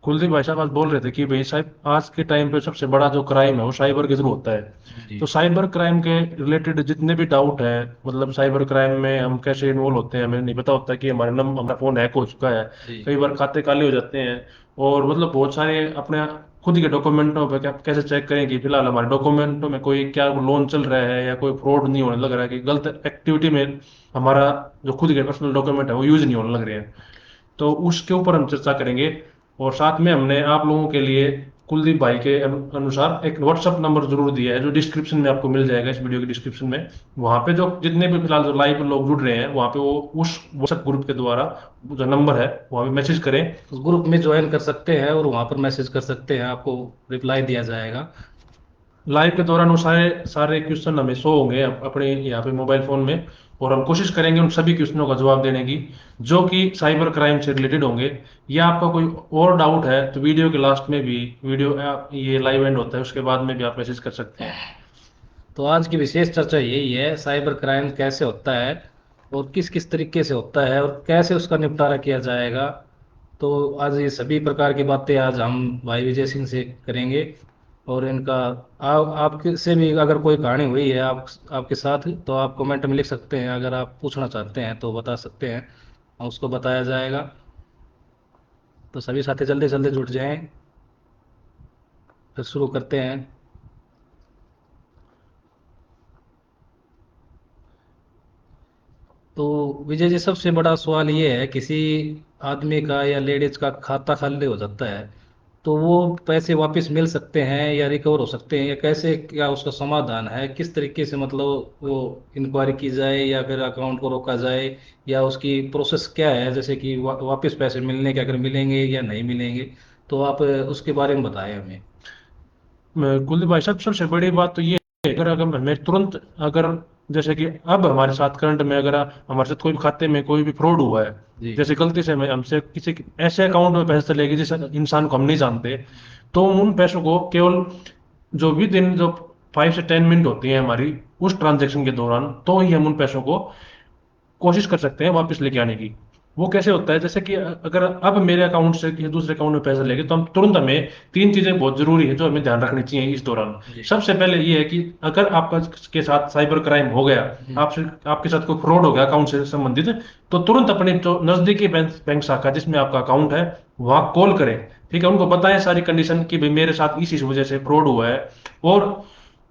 कुलदीप भाई साहब आज बोल रहे थे कि भाई साहब आज के टाइम पे सबसे बड़ा जो क्राइम है वो साइबर के थ्रू होता है। जी। तो साइबर क्राइम के रिलेटेड जितने भी डाउट है, मतलब साइबर क्राइम में हम कैसे इन्वॉल्व होते हैं, हमें नहीं पता होता कि हमारा फोन हैक हो चुका है। जी। कई बार खाते काले हो जाते हैं। और मतलब बहुत सारे अपने खुद के डॉक्यूमेंटों पे कैसे चेक करें कि फिलहाल हमारे डॉक्यूमेंटों में कोई क्या लोन चल रहा है या कोई फ्रॉड नहीं होने लग रहा है, कि गलत एक्टिविटी में हमारा जो खुद के पर्सनल डॉक्यूमेंट है वो यूज नहीं होने लग रहे हैं। तो उसके ऊपर हम चर्चा करेंगे। और साथ में हमने आप लोगों के लिए कुलदीप भाई के अनुसार एक व्हाट्सअप नंबर जरूर दिया है, जो डिस्क्रिप्शन में आपको मिल जाएगा, इस वीडियो के डिस्क्रिप्शन में। वहां पे जो जितने भी फिलहाल जो लाइव लोग जुड़ रहे हैं, वहां पे वो उस व्हाट्सएप ग्रुप के द्वारा जो नंबर है वहां पे मैसेज करें। उस ग्रुप में ज्वाइन कर सकते हैं और वहां पर मैसेज कर सकते हैं, आपको रिप्लाई दिया जाएगा। लाइव के दौरान वो सारे सारे क्वेश्चन हमें शो होंगे अपने यहाँ पे मोबाइल फोन में। और हम कोशिश करेंगे उन सभी क्वेश्चनों का जवाब देने की, जो कि साइबर क्राइम से रिलेटेड होंगे। या आपका कोई और डाउट है तो वीडियो के लास्ट में भी, वीडियो ये लाइव एंड होता है उसके बाद में भी आप मैसेज कर सकते हैं। तो आज की विशेष चर्चा यही है, साइबर क्राइम कैसे होता है और किस किस तरीके से होता है और कैसे उसका निपटारा किया जाएगा। तो आज ये सभी प्रकार की बातें आज हम भाई विजय सिंह से करेंगे। और इनका आपके से भी अगर कोई कहानी हुई है आपके साथ, तो आप कमेंट में लिख सकते हैं। अगर आप पूछना चाहते हैं तो बता सकते हैं, उसको बताया जाएगा। तो सभी साथी जल्दी जल्दी जुट जाएं, फिर शुरू करते हैं। तो विजय जी, सबसे बड़ा सवाल ये है, किसी आदमी का या लेडीज का खाता खाली हो जाता है, तो वो पैसे वापस मिल सकते हैं या रिकवर हो सकते हैं, या कैसे, क्या उसका समाधान है, किस तरीके से मतलब वो इंक्वायरी की जाए या फिर अकाउंट को रोका जाए, या उसकी प्रोसेस क्या है, जैसे कि वापस पैसे मिलने के, अगर मिलेंगे या नहीं मिलेंगे। तो आप उसके बारे में बताएं हमें। कुलदीप भाई साहब, सबसे बड़ी बात तो ये है, अगर अगर हमें तुरंत, अगर जैसे कि अब हमारे साथ करंट में अगर हमारे साथ कोई भी खाते में कोई भी फ्रॉड हुआ है, जी। जैसे गलती से हमें हमसे किसी ऐसे अकाउंट में पैसे चले गए जिस इंसान को हम नहीं जानते, तो उन पैसों को केवल जो विद इन जो 5 से 10 मिनट होती है हमारी उस ट्रांजेक्शन के दौरान, तो ही हम उन पैसों को कोशिश कर सकते हैं वापस लेके आने की। वो कैसे होता है, जैसे कि अगर अब मेरे अकाउंट से किसी दूसरे अकाउंट में पैसे लेके, तो हम तुरंत, हमें तीन चीजें बहुत जरूरी है जो हमें ध्यान रखनी चाहिए इस दौरान। जी। सबसे पहले ये है कि अगर आपका के साथ साइबर क्राइम हो गया, हम्म। आपसे आपके साथ कोई फ्रॉड हो गया अकाउंट से संबंधित, तो तुरंत अपने जो नजदीकी बैंक बैंक शाखा जिसमें आपका अकाउंट है वहां कॉल करें। ठीक है, उनको बताएं सारी कंडीशन कि भाई मेरे साथ इस वजह से फ्रॉड हुआ है। और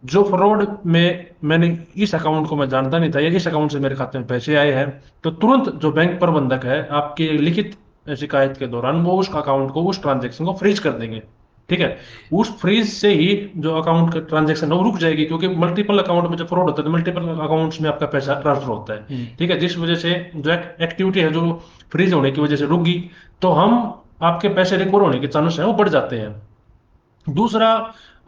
जो फ्रॉड में मैंने इस अकाउंट को मैं जानता नहीं था या इस अकाउंट से मेरे खाते में पैसे आए हैं, तो तुरंत जो बैंक प्रबंधक है आपके लिखित शिकायत के दौरान वो उस अकाउंट को, उस ट्रांजेक्शन को फ्रीज कर देंगे। ठीक है, जी। उस फ्रीज से ही जो अकाउंट का ट्रांजेक्शन है वो रुक जाएगी, क्योंकि मल्टीपल अकाउंट में जब फ्रॉड होता है तो मल्टीपल अकाउंट्स में आपका पैसा ट्रांसफर होता है। हम्म। ठीक है, जिस वजह से जो एक्टिविटी है जो फ्रीज होने की वजह से रुक गई, तो हम आपके पैसे रिकवर होने के चांसेस हैं वो बढ़ जाते हैं। दूसरा,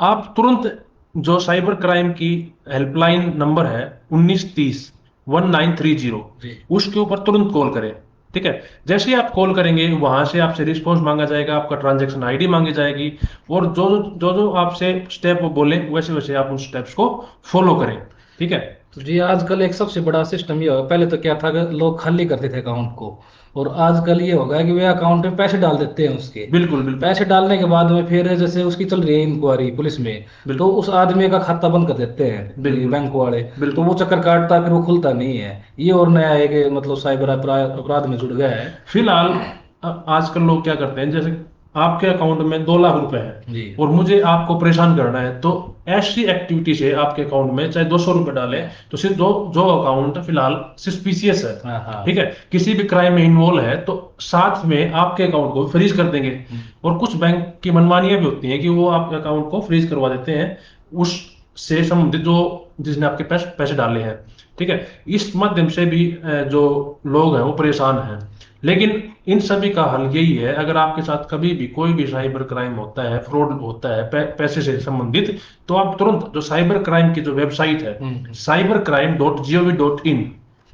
आप तुरंत जो साइबर क्राइम की हेल्पलाइन नंबर है 1930 1930, जी। उसके ऊपर तुरंत कॉल करें। ठीक है, जैसे ही आप कॉल करेंगे वहां से आपसे रिस्पॉन्स मांगा जाएगा, आपका ट्रांजैक्शन आईडी मांगी जाएगी। और जो जो जो आपसे स्टेप वो बोले वैसे वैसे आप उन स्टेप्स को फॉलो करें। ठीक है। तो जी, आजकल एक सबसे बड़ा सिस्टम ये होगा, पहले तो क्या था कि लोग खाली करते थे अकाउंट को, और आजकल ये होगा कि वे अकाउंट में पैसे डाल देते हैं उसके। बिल्कुल बिल्कुल पैसे डालने के बाद में फिर जैसे उसकी चल रही है इंक्वायरी पुलिस में, तो बिल्कुल उस आदमी का खाता बंद कर देते हैं ये बिल्कुल बैंक वाले। तो बिल्कुल। वो चक्कर काटता है, फिर वो खुलता नहीं है। ये और नया है कि मतलब साइबर अपराध अपराध में जुड़ गया है। फिलहाल आजकल लोग क्या करते हैं, जैसे आपके अकाउंट में 2 लाख रुपए है जी। और मुझे आपको परेशान करना है, तो ऐसी एक्टिविटी से आपके अकाउंट में चाहे 200 रुपए डाले, तो सिर्फ दो जो अकाउंट फिलहाल सस्पिशियस है, हाँ हाँ। ठीक है, किसी भी क्राइम में इन्वॉल्व है, तो साथ में आपके अकाउंट को फ्रीज कर देंगे। हम्म। और कुछ बैंक की मनमानियां भी होती हैं कि वो आपके अकाउंट को फ्रीज करवा देते हैं उस से संबंधित जो जिसने आपके पैसे पैसे डाले हैं। ठीक है, इस माध्यम से भी जो लोग हैं वो परेशान हैं। लेकिन इन सभी का हल यही है, अगर आपके साथ कभी भी कोई भी साइबर क्राइम होता है, फ्रॉड होता है पैसे से संबंधित, तो आप तुरंत जो साइबर क्राइम की जो वेबसाइट है हम्म। cybercrime.gov.in,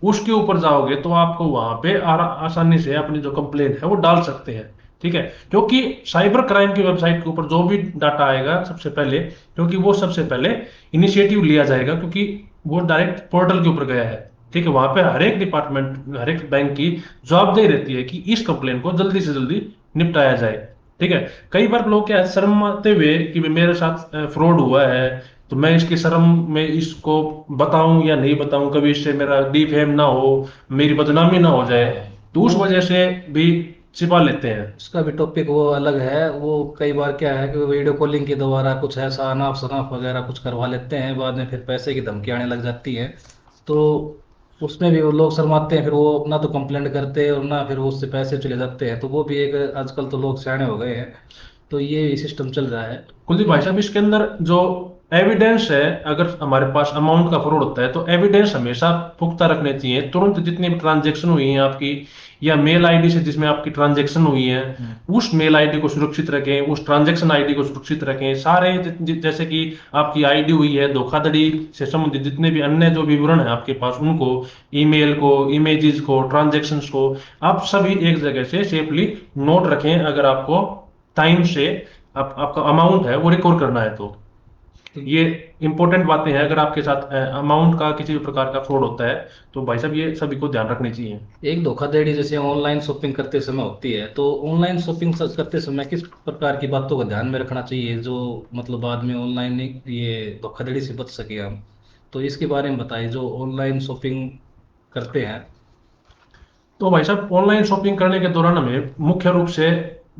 उसके ऊपर जाओगे तो आपको वहां पे आसानी से अपनी जो कंप्लेंट है वो डाल सकते हैं। ठीक है, क्योंकि साइबर क्राइम की वेबसाइट के ऊपर जो भी डाटा आएगा सबसे पहले, क्योंकि वो सबसे पहले इनिशिएटिव लिया जाएगा, क्योंकि वो डायरेक्ट पोर्टल के ऊपर गया है। ठीक है, वहां पे हर एक डिपार्टमेंट, हर एक बैंक की जवाबदेही रहती है कि इस कंप्लेन को जल्दी से जल्दी निपटाया जाए। ठीक है। कई बार लोग क्या है, शर्माते हुए कि भाई मेरे साथ फ्रॉड हुआ है, तो मैं इसकी शर्म में इसको बताऊं या नहीं बताऊं, कभी इससे मेरा डिफेम ना हो, मेरी बदनामी ना हो जाए, हाँ, तो उस वो वजह से भी छिपा लेते हैं। उसका भी टॉपिक वो अलग है। वो कई बार क्या है कि वीडियो कॉलिंग के द्वारा कुछ ऐसा अनाप शनाप वगैरह कुछ करवा लेते हैं, बाद में फिर पैसे की धमकी आने लग जाती है। तो उसमें भी वो लोग शर्माते हैं, फिर वो ना तो कंप्लेंट करते हैं और ना फिर वो उससे पैसे चले जाते हैं। तो वो भी एक, आजकल तो लोग सियाने हो गए हैं, तो ये सिस्टम चल रहा है। कुलदीप भाई साहब, इसके अंदर जो एविडेंस है, अगर हमारे पास अमाउंट का फ्रॉड होता है तो एविडेंस हमेशा पुख्ता रखने चाहिए। तुरंत जितनी भी ट्रांजैक्शन हुई है आपकी, या मेल आईडी से जिसमें आपकी ट्रांजैक्शन हुई है, हम्म। उस मेल आईडी को सुरक्षित रखें, उस ट्रांजैक्शन आईडी को सुरक्षित रखें। सारे जैसे कि आपकी आईडी हुई है, धोखाधड़ी से संबंधित जितने भी अन्य जो विवरण है आपके पास, उनको, ईमेल को, इमेजेस को, ट्रांजैक्शंस को, आप सभी एक जगह से सेफली नोट रखें। अगर आपको टाइम से आपका अमाउंट है वो रिकवर करना है तो तो ये इंपॉर्टेंट बातें हैं। अगर आपके साथ अमाउंट का किसी भी प्रकार का फ्रॉड होता है तो भाई साहब ये सभी को ध्यान रखनी चाहिए। एक धोखाधड़ी जैसे ऑनलाइन शॉपिंग करते समय होती है, तो ऑनलाइन शॉपिंग करते समय किस प्रकार की बातों का ध्यान में रखना चाहिए जो मतलब बाद में ऑनलाइन ये धोखाधड़ी से बच सके हम? तो इसके बारे में बताइए, जो ऑनलाइन शॉपिंग करते हैं। तो भाई साहब, ऑनलाइन शॉपिंग करने के दौरान हमें मुख्य रूप से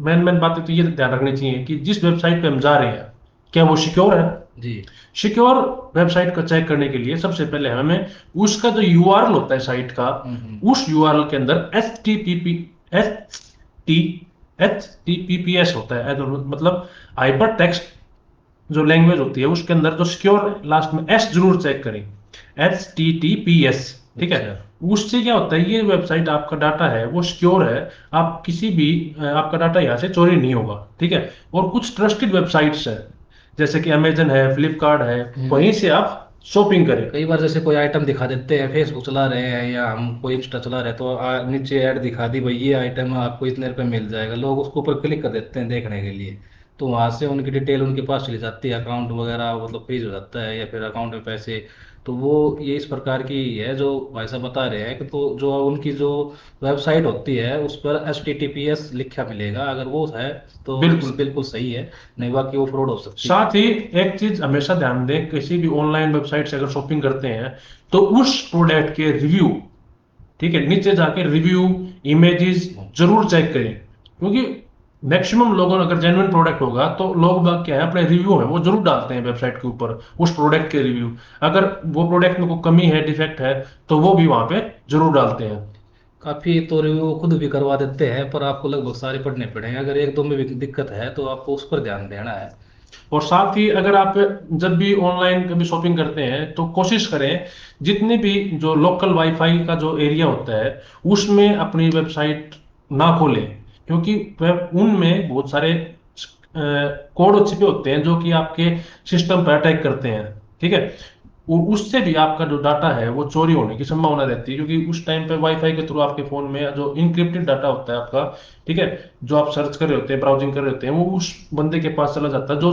मेन मेन बातें तो ये ध्यान रखनी चाहिए कि जिस वेबसाइट पे हम जा रहे हैं, क्या वो सिक्योर है। जी। सिक्योर वेबसाइट को चेक करने के लिए सबसे पहले हमें उसका जो यूआरएल होता है साइट का, उस यूआरएल के अंदर एच टी पी पी होता है, मतलब हाइपर टेक्स्ट जो लैंग्वेज होती है, उसके अंदर जो सिक्योर लास्ट में एस जरूर चेक करें, HTTPS। ठीक है। अच्छा। उससे क्या होता है, ये वेबसाइट आपका डाटा है वो सिक्योर है, आप किसी भी आपका डाटा यहाँ से चोरी नहीं होगा। ठीक है। और कुछ ट्रस्टेड वेबसाइट्स है, जैसे कि अमेजन है, फ्लिपकार्ट है, हम्म। वहीं से आप शॉपिंग करें। कई बार जैसे कोई आइटम दिखा देते हैं, फेसबुक चला रहे हैं या हम कोई इंस्टा चला रहे हैं, तो नीचे ऐड दिखा दी भाई ये आइटम आपको इतने रुपए मिल जाएगा, लोग उसके ऊपर क्लिक कर देते हैं देखने के लिए। तो वहां से उनकी डिटेल उनके पास चली जाती है, अकाउंट वगैरह मतलब फ्रीज हो जाता है या फिर अकाउंट में पैसे। तो वो ये इस प्रकार की है जो भाई साहब बता रहे हैं कि, तो जो उनकी जो वेबसाइट होती है उस पर HTTPS लिखा मिलेगा, अगर वो है तो बिल्कुल। बिल्कुल सही है, नहीं बाकी वो फ्रॉड हो सकती है। साथ ही एक चीज हमेशा ध्यान दें, किसी भी ऑनलाइन वेबसाइट से अगर शॉपिंग करते हैं तो उस प्रोडक्ट के रिव्यू, ठीक है, नीचे जाके रिव्यू, इमेजेस जरूर चेक करें। क्योंकि मैक्सिमम लोगों ने, अगर जेन्युइन प्रोडक्ट होगा तो लोग बाग क्या है, अपने रिव्यू है वो जरूर डालते हैं वेबसाइट के ऊपर, उस प्रोडक्ट के रिव्यू। अगर वो प्रोडक्ट में कोई कमी है, डिफेक्ट है, तो वो भी वहां पे जरूर डालते हैं। काफी तो रिव्यू खुद भी करवा देते हैं, पर आपको लगभग सारे पढ़ने पड़ेंगे। अगर एक दो में भी दिक्कत है तो आपको उस पर ध्यान देना है। और साथ ही अगर आप जब भी ऑनलाइन कभी शॉपिंग करते हैं तो कोशिश करें, जितने भी जो लोकल वाईफाई का जो एरिया होता है उसमें अपनी वेबसाइट ना खोलें। क्योंकि वेब उनमें बहुत सारे कोड छिपे होते हैं जो कि आपके सिस्टम पर अटैक करते हैं। ठीक है। उससे भी आपका जो डाटा है वो चोरी होने की संभावना रहती है, क्योंकि उस टाइम पे वाईफाई के थ्रू आपके फोन में जो इनक्रिप्टेड डाटा होता है आपका, ठीक है, जो आप सर्च कर रहे होते हैं, ब्राउजिंग कर रहे होते हैं, वो उस बंदे के पास चला जाता है जो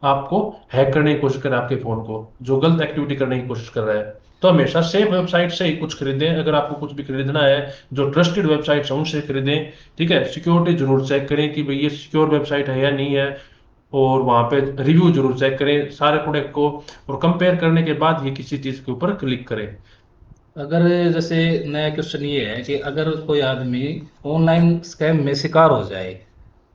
आपको हैक करने की कोशिश कर रहा है, आपके फोन को जो गलत एक्टिविटी करने की कोशिश कर रहा है। तो हमेशा सेफ वेबसाइट से ही कुछ खरीदें। अगर आपको कुछ भी खरीदना है, जो ट्रस्टेड वेबसाइट है उनसे खरीदें। ठीक है। सिक्योरिटी जरूर चेक करें कि भाई ये सिक्योर वेबसाइट है या नहीं है, और वहां पे रिव्यू जरूर चेक करें सारे प्रोडक्ट को, और कंपेयर करने के बाद ही किसी चीज के ऊपर क्लिक करें। अगर जैसे नया क्वेश्चन ये है कि अगर कोई आदमी ऑनलाइन स्कैम में शिकार हो जाए,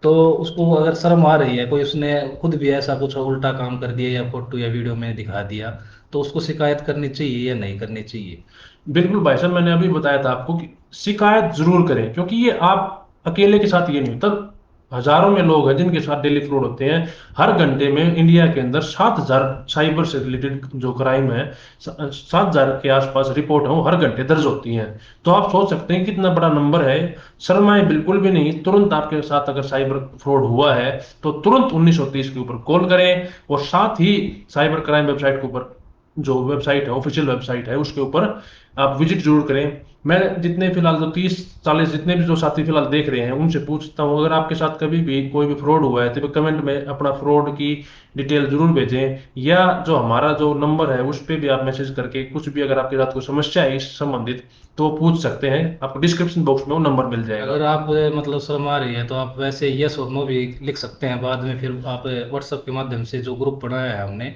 तो उसको अगर शर्म आ रही है, कोई उसने खुद भी ऐसा कुछ उल्टा काम कर दिया या फोटो या वीडियो में दिखा दिया, तो उसको शिकायत करनी चाहिए या नहीं करनी चाहिए? बिल्कुल भाई साहब, मैंने अभी बताया था आपको कि शिकायत जरूर करें, क्योंकि ये आप अकेले के साथ ये नहीं होता। हजारों में लोग हैं जिनके साथ डेली फ्रॉड होते हैं। हर घंटे में इंडिया के अंदर 7,000 साइबर से रिलेटेड जो क्राइम है, 7,000 के आसपास रिपोर्ट है, वो हर घंटे दर्ज होती हैं। तो आप सोच सकते हैं कितना बड़ा नंबर है। शर्माए बिल्कुल भी नहीं, तुरंत आपके साथ अगर साइबर फ्रॉड हुआ है तो तुरंत 1930 के ऊपर कॉल करें, और साथ ही साइबर क्राइम वेबसाइट के ऊपर, जो वेबसाइट है, ऑफिशियल वेबसाइट है, उसके ऊपर आप विजिट जरूर करें। मैं जितने फिलहाल जो 30 40 जितने भी जो साथी फिलहाल देख रहे हैं उनसे पूछता हूँ, अगर आपके साथ कभी भी कोई भी फ्रॉड हुआ है तो कमेंट में अपना फ्रॉड की डिटेल जरूर भेजें, या जो हमारा जो नंबर है उस पे भी आप मैसेज करके कुछ भी अगर आपके साथ कोई समस्या है इस संबंधित तो वो पूछ सकते हैं, आपको डिस्क्रिप्शन बॉक्स में वो नंबर मिल अगर जाएगा। आप मतलब शर्म आ रही है तो आप वैसे यस और नो भी लिख सकते हैं बाद में, फिर आप व्हाट्सएप के माध्यम से जो ग्रुप बनाया है हमने,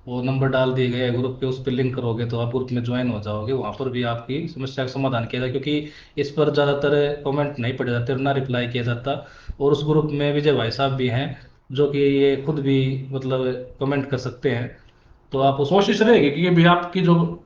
वो नंबर डाल दिए गए ग्रुप पे, उस पर लिंक करोगे तो आप ग्रुप में ज्वाइन हो जाओगे, वहां पर भी आपकी समस्या का समाधान किया जाए, क्योंकि इस पर ज़्यादातर कमेंट नहीं पढ़े जाते और ना रिप्लाई किया जाता। और उस ग्रुप में विजय भाई साहब भी हैं, जो कि ये खुद भी मतलब कमेंट कर सकते हैं, तो आप उस कोशिश रहेगी कि भी आपकी जो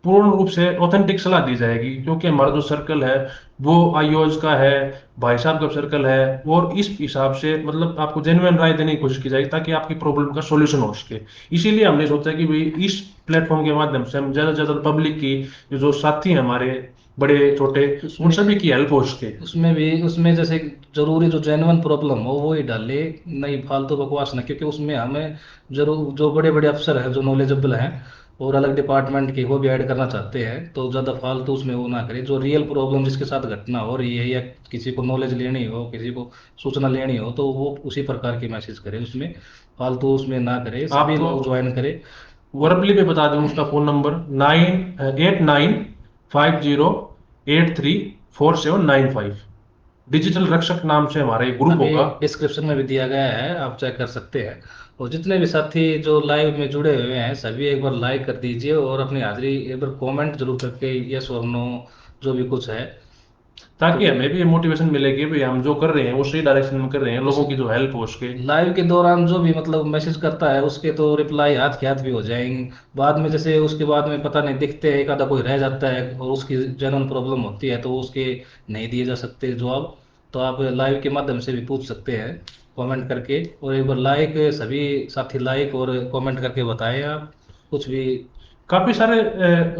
पूर्ण रूप से ऑथेंटिक सलाह दी जाएगी, क्योंकि हमारा जो सर्कल है वो आईओएस का है, भाई साहब का सर्कल है, और इस हिसाब से मतलब आपको जेन्युइन राय देने की कोशिश की जाएगी ताकि आपकी प्रॉब्लम का सॉल्यूशन हो सके। इसीलिए हमने सोचा कि भाई इस प्लेटफॉर्म के माध्यम से हम ज्यादा से ज्यादा पब्लिक की जो साथी हैं हमारे बड़े छोटे, उन उसमें सभी की हेल्प हो सके। उसमें भी उसमें जैसे जरूरी जो जेन्युइन प्रॉब्लम हो वो ही डाले, नहीं फालतू बकवास ना, क्योंकि उसमें हमें जरूर जो बड़े बड़े अफसर हैं जो नॉलेजेबल हैं और अलग डिपार्टमेंट के, वो भी ऐड करना चाहते हैं, तो ज़्यादा फालतू उसमें वो ना करें। जो रियल प्रॉब्लम जिसके साथ घटना हो रही है या किसी को नॉलेज लेनी हो, किसी को सूचना लेनी हो, तो वो उसी प्रकार की मैसेज करे उसमें, फालतू उसमें ना करे, सभी आपको लोग ज्वाइन करें। और वर्बली भी बता दूं उसका फोन नंबर 9895 डिजिटल रक्षक नाम से हमारा एक ग्रुप अभी होगा। डिस्क्रिप्शन में भी दिया गया है, आप चेक कर सकते हैं। और जितने भी साथी जो लाइव में जुड़े हुए हैं सभी एक बार लाइक कर दीजिए और अपनी हाजिरी एक बार कमेंट जरूर करके यस और नो जो भी कुछ है। तो ताकि हमें भी मोटिवेशन मिले कि भाई हम जो कर रहे हैं वो सही डायरेक्शन में कर रहे हैं, उस लोगों की जो हेल्प हो सके। लाइव के दौरान जो भी मतलब मैसेज करता है उसके तो रिप्लाई हाथ के हाथ भी हो जाएंगे। बाद में जैसे उसके बाद में पता नहीं दिखते, एक आधा कोई रह जाता है और उसकी जेन्युइन प्रॉब्लम होती है तो उसके नहीं दिए जा सकते जवाब, तो आप लाइव के माध्यम से भी पूछ सकते हैं कमेंट करके। और एक बार लाइक, सभी साथी लाइक और कमेंट करके बताएं आप कुछ भी। काफी सारे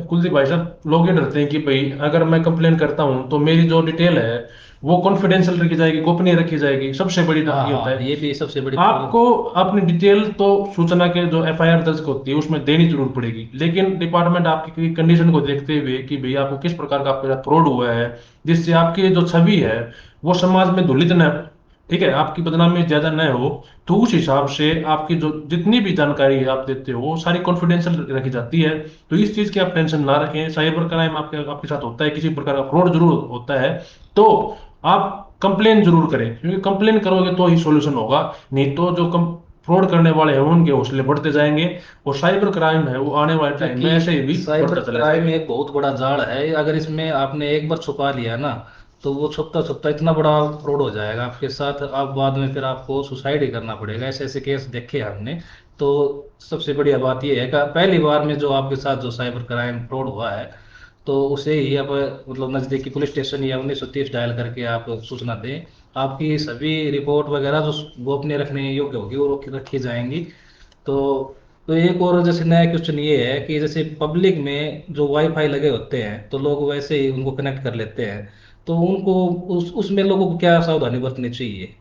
कुलदीप भाई साहब लोग ये डरते हैं कि भाई अगर मैं कंप्लेन करता हूं तो मेरी जो डिटेल है वो कॉन्फिडेंशियल रखी जाएगी, गोपनीय रखी जाएगी। सबसे बड़ी हाँ ये होता हाँ, है ये भी सबसे बड़ी प्रॉब्लम। आपको अपनी डिटेल तो सूचना के जो एफआईआर दर्ज होती है उसमें देनी जरूर पड़ेगी, लेकिन डिपार्टमेंट आपकी कंडीशन को देखते हुए कि भाई आपको किस प्रकार का आपके साथ फ्रॉड हुआ है जिससे आपकी जो छवि है वो समाज में धुलित न, ठीक है, आपकी बदनामी ज्यादा न हो, तो उस हिसाब से आपकी जो जितनी भी जानकारी है आप देते हो वो सारी कॉन्फिडेंशियल रखी जाती है। तो इस चीज की आप टेंशन ना रखें, साइबर क्राइम आपके आपके साथ होता है, किसी प्रकार का फ्रॉड जरूर होता है, तो आप कंप्लेन जरूर करें, क्योंकि कंप्लेन करोगे तो ही सॉल्यूशन होगा। नहीं तो जो कम फ्रॉड करने वाले हैं उनके हौसले बढ़ते जाएंगे, और साइबर क्राइम है वो आने वाले टाइम में ऐसे क्योंकि ही भी साइबर बढ़ता चला क्राइम जाएगा। एक बहुत बड़ा जाल है, अगर इसमें आपने एक बार छुपा लिया ना तो वो छुपता छुपता इतना बड़ा फ्रॉड हो जाएगा आपके साथ, आप बाद में फिर आपको सुसाइड ही करना पड़ेगा। ऐसे ऐसे केस देखे हमने। तो सबसे बढ़िया बात यह है कि पहली बार में जो आपके साथ जो साइबर क्राइम फ्रॉड हुआ है तो उसे ही आप मतलब नजदीकी पुलिस स्टेशन या 1930 डायल करके आप सूचना दें। आपकी सभी रिपोर्ट वगैरह जो गोपनीय रखने योग्य होगी वो रखी जाएंगी। तो तो एक और जैसे नया क्वेश्चन ये है कि जैसे पब्लिक में जो वाईफाई लगे होते हैं तो लोग वैसे ही उनको कनेक्ट कर लेते हैं, तो उनको उसमें लोगों को क्या सावधानी बरतनी चाहिए?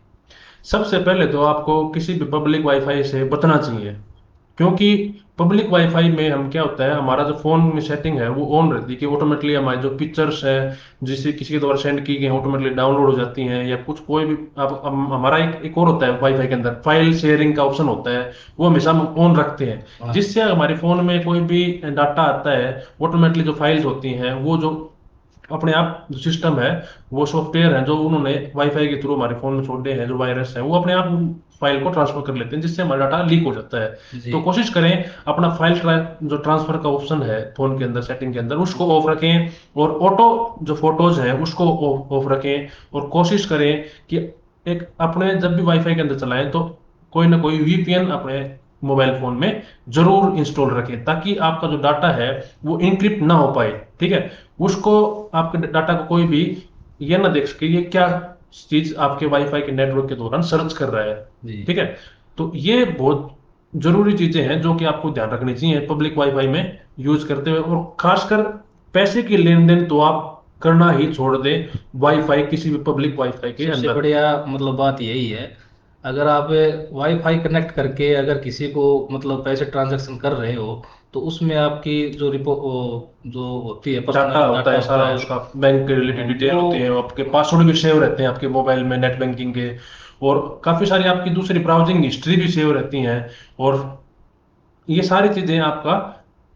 सबसे पहले तो आपको किसी भी पब्लिक वाईफाई से बचना चाहिए, क्योंकि पब्लिक वाईफाई में हम क्या होता है हमारा जो फोन में सेटिंग है वो ऑन रहती है कि ऑटोमेटिकली हमारी जो पिक्चर्स है जिसे किसी के द्वारा सेंड की गई ऑटोमेटिकली डाउनलोड हो जाती हैं, या कुछ कोई भी आप हमारा एक और होता है वाईफाई के अंदर फाइल शेयरिंग का ऑप्शन होता है, वो हमेशा हम ऑन रखते हैं, हाँ जिससे हमारे फोन में कोई भी डाटा आता है ऑटोमेटिकली जो फाइल्स होती हैं वो जो अपने आप जो सिस्टम है वो सॉफ्टवेयर है जो उन्होंने वाईफाई के थ्रू हमारे फोन में छोड़े हैं जो वायरस है वो अपने आप फाइल को ट्रांसफर कर लेते हैं, जिससे हमारा डाटा लीक हो जाता है। जी। तो कोशिश करें अपना जो ट्रांसफर का ऑप्शन है फोन के अंदर सेटिंग के अंदर उसको ऑफ रखें, और ऑटो जो फोटोज है उसको ऑफ रखें, और कोशिश करें कि एक अपने जब भी वाईफाई के अंदर चलाएं तो कोई ना कोई वीपीएन अपने मोबाइल फोन में जरूर इंस्टॉल रखें, ताकि आपका जो डाटा है वो इनक्रिप्ट ना हो पाए, ठीक है, उसको आपके डाटा को कोई भी ये ना देख सके ये क्या चीज आपके वाईफाई के नेटवर्क के दौरान सर्च कर रहा है, जी। ठीक है। तो ये बहुत जरूरी चीजें हैं जो कि आपको ध्यान रखनी चाहिए पब्लिक वाईफाई में यूज करते हुए, और खासकर पैसे की लेन देन तो आप करना ही छोड़ दें वाईफाई किसी भी पब्लिक वाईफाई के सबसे अंदर। बढ़िया मतलब बात यही है, अगर आप वाईफाई कनेक्ट करके अगर किसी को मतलब पैसे ट्रांजैक्शन कर रहे हो तो उसमें आपकी जो जो होती है डाटा पर्सनल होता डाटा है होता सारा, है, उसका बैंक के रिलेटेड डिटेल वो होती है, आपके पासवर्ड भी सेव रहते हैं आपके मोबाइल में नेट बैंकिंग के, और काफी सारी आपकी दूसरी ब्राउजिंग हिस्ट्री भी सेव रहती हैं। और ये सारी चीजें आपका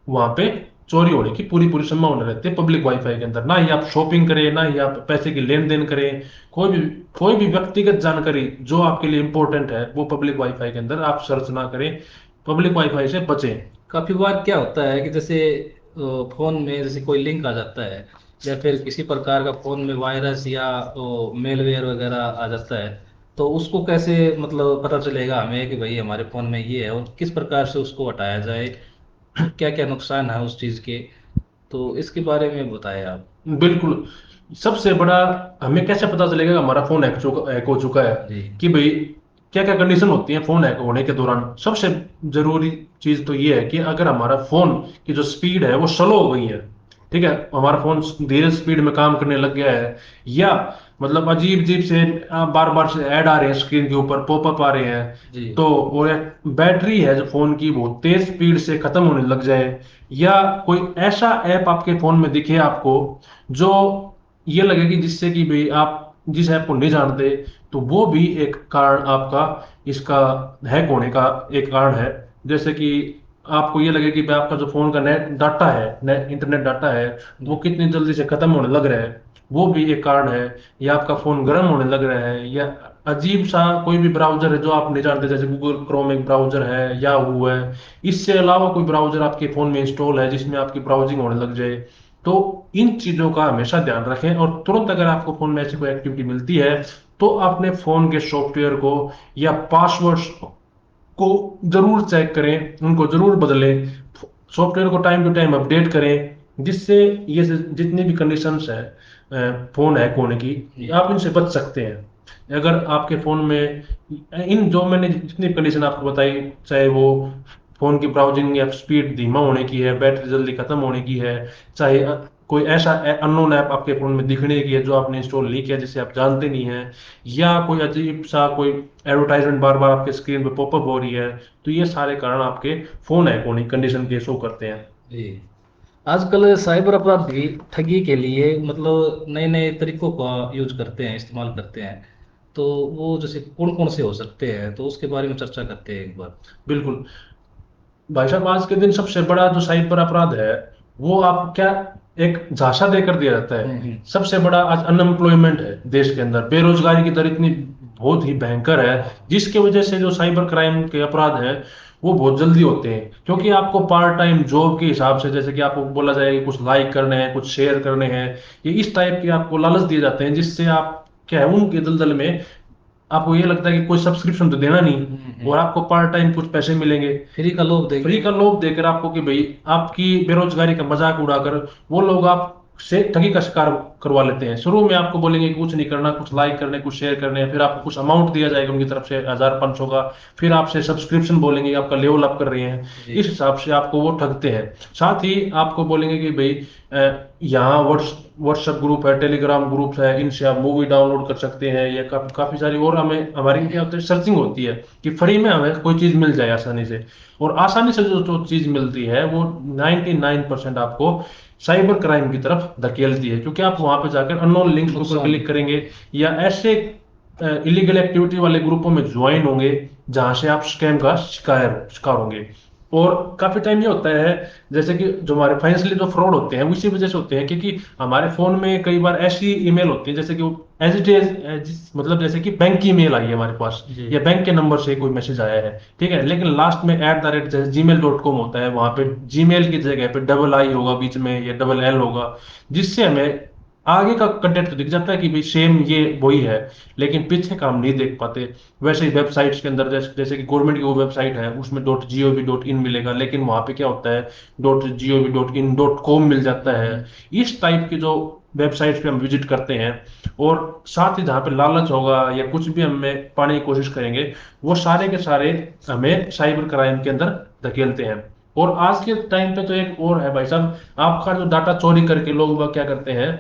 वहां पे चोरी होने की पूरी पूरी संभावना रहती है पब्लिक वाईफाई के अंदर। ना ही आप शॉपिंग करें, ना ही आप पैसे की लेन देन करें, कोई भी व्यक्तिगत जानकारी जो आपके लिए इंपॉर्टेंट है वो पब्लिक वाईफाई के अंदर आप सर्च ना करें। पब्लिक वाईफाई से बचें। काफी बार क्या होता है कि जैसे फोन में जैसे कोई लिंक आ जाता है, या फिर किसी प्रकार का फोन में वायरस या मेलवेयर वगैरह आ जाता है, तो उसको कैसे मतलब पता चलेगा हमें कि भाई हमारे फोन में ये है, और किस प्रकार से उसको हटाया जाए, और क्या क्या नुकसान है उस चीज के, तो इसके बारे में बताएं आप। बिल्कुल। सबसे बड़ा, हमें कैसे पता चलेगा कि हमारा फोन हैक हो चुका है, जी। कि भाई क्या क्या कंडीशन होती है फोन हैक होने के दौरान। सबसे जरूरी चीज तो ये है कि अगर हमारा फोन की जो स्पीड है वो स्लो हो गई है, ठीक है, हमारा फोन धीरे स्पीड में काम करने लग गया है, या मतलब अजीब अजीब से बार बार से ऐड आ रहे हैं स्क्रीन के ऊपर, पॉपअप आ रहे हैं, जी। तो वो बैटरी है जो फोन की वो तेज स्पीड से खत्म होने लग जाए, या कोई ऐसा ऐप आपके फोन में दिखे आपको जो ये लगे कि जिससे कि भाई आप जिस ऐप को नहीं जानते, तो वो भी एक कारण आपका इसका हैक होने का एक कारण है। जैसे कि आपको ये लगे कि भाई आपका जो फोन का नेट डाटा है, नेट इंटरनेट डाटा है, वो जी। कितनी जल्दी से खत्म होने लग रहा है, वो भी एक कारण है। या आपका फोन गर्म होने लग रहा है, या अजीब सा कोई भी ब्राउजर है जो आप नहीं जानते, जैसे गूगल क्रोम एक ब्राउजर है, याहू है, इससे अलावा कोई ब्राउजर आपके फोन में इंस्टॉल है जिसमें आपकी ब्राउजिंग होने लग जाए, तो इन चीजों का हमेशा ध्यान रखें। और तुरंत अगर आपको फोन में ऐसी कोई एक्टिविटी मिलती है, तो अपने फोन के सॉफ्टवेयर को या पासवर्ड्स को जरूर चेक करें, उनको जरूर बदलें, सॉफ्टवेयर को टाइम टू टाइम अपडेट करें, जिससे ये जितनी भी कंडीशंस है फोन हैक होने की, जी। आप इनसे बच सकते हैं। अगर आपके फोन में इन जो मैंने जितनी कंडीशन आपको बताई, चाहे वो फोन की ब्राउजिंग या स्पीड धीमा होने की है, बैटरी जल्दी खत्म होने की है, चाहे कोई ऐसा अननोन ऐप आपके फोन में दिखने की है जो आपने इंस्टॉल नहीं किया जिसे आप जानते नहीं हैं, या कोई अजीब सा कोई एडवर्टाइजमेंट बार बार आपके स्क्रीन पे पॉपअप हो रही है, तो ये सारे कारण आपके फोन हैक होने की कंडीशन के शो करते हैं। जी। आजकल साइबर अपराधी ठगी के लिए मतलब नए नए तरीकों का यूज करते हैं, इस्तेमाल करते हैं, तो वो जैसे कौन कौन से हो सकते हैं, तो उसके बारे में चर्चा करते हैं एक बार। बिल्कुल। भाई साहब, आज के दिन सबसे बड़ा जो साइबर अपराध है वो आप क्या, एक झांसा देकर दिया जाता है। हम्म। सबसे बड़ा आज अनएम्प्लॉयमेंट है देश के अंदर, बेरोजगारी की दर इतनी बहुत ही भयंकर है, जिसकी वजह से जो साइबर क्राइम के अपराध है वो बहुत जल्दी होते हैं। क्योंकि आपको पार्ट टाइम जॉब के हिसाब से, जैसे कि आपको बोला जाए कि कुछ लाइक करने हैं, कुछ शेयर करने हैं, ये इस टाइप के आपको लालच दिए जाते हैं, जिससे आप क्या है उनके दलदल में आपको ये लगता है कि कोई सब्सक्रिप्शन तो देना नहीं, और आपको पार्ट टाइम कुछ पैसे मिलेंगे। फ्री का लोभ फ्री देके। का लोभ देकर आपको कि भाई आपकी बेरोजगारी का मजाक उड़ाकर वो लोग आप से ठगी का शिकार करवा लेते हैं। शुरू में आपको बोलेंगे कि कुछ नहीं करना, कुछ लाइक करने, कुछ शेयर करने, फिर आपको कुछ अमाउंट दिया जाएगा उनकी तरफ से 1000 500 का, फिर आपसे सब्सक्रिप्शन बोलेंगे कि आपका लेवल अप कर रहे हैं, जी। इस हिसाब से आपको वो ठगते हैं। साथ ही आपको बोलेंगे कि भाई यहाँ व्हाट्सएप ग्रुप है, टेलीग्राम ग्रुप है, इनसे आप मूवी डाउनलोड कर सकते हैं, या काफी सारी और हमें हमारी क्या होता है सर्चिंग होती है कि फ्री में हमें कोई चीज मिल जाए आसानी से। और आसानी से जो चीज मिलती है वो 99% आपको साइबर क्राइम की तरफ धकेलती है, क्योंकि आप वहां पे जाकर अननोन लिंक्स के ऊपर नुकसान। क्लिक करेंगे, या ऐसे इलीगल एक्टिविटी वाले ग्रुपों में ज्वाइन होंगे जहां से आप स्कैम का शिकार शिकार होंगे। और काफी टाइम ये होता है, जैसे कि जो हमारे फाइनेंशियली जो फ्रॉड होते हैं वो इसी वजह से होते हैं, क्योंकि हमारे फोन में कई बार ऐसी ईमेल होती है जैसे कि एज इट इज, मतलब जैसे कि बैंक की ईमेल आई है हमारे पास, जी। या बैंक के नंबर से कोई मैसेज आया है, ठीक है, लेकिन लास्ट में @ जैसे gmail.com होता है, वहां पे जीमेल की जगह पे डबल आई होगा बीच में, या डबल एल होगा, जिससे हमें आगे का कंटेंट तो दिख जाता है कि भाई सेम ये वही है, लेकिन पीछे का हम नहीं देख पाते। वैसे ही वेबसाइट्स के अंदर जैसे कि गवर्नमेंट की वो वेबसाइट है उसमें .gov.in मिलेगा, लेकिन वहां पे क्या होता है .gov.in.com मिल जाता है। हम्म। इस टाइप की जो वेबसाइट्स पे हम विजिट करते हैं, और साथ ही जहाँ पे लालच होगा या कुछ भी हमें पाने की कोशिश करेंगे, वो सारे के सारे हमें साइबर क्राइम के अंदर धकेलते हैं। और आज के टाइम पे तो एक और है भाई साहब, आपका जो डाटा चोरी करके लोग वह क्या करते हैं,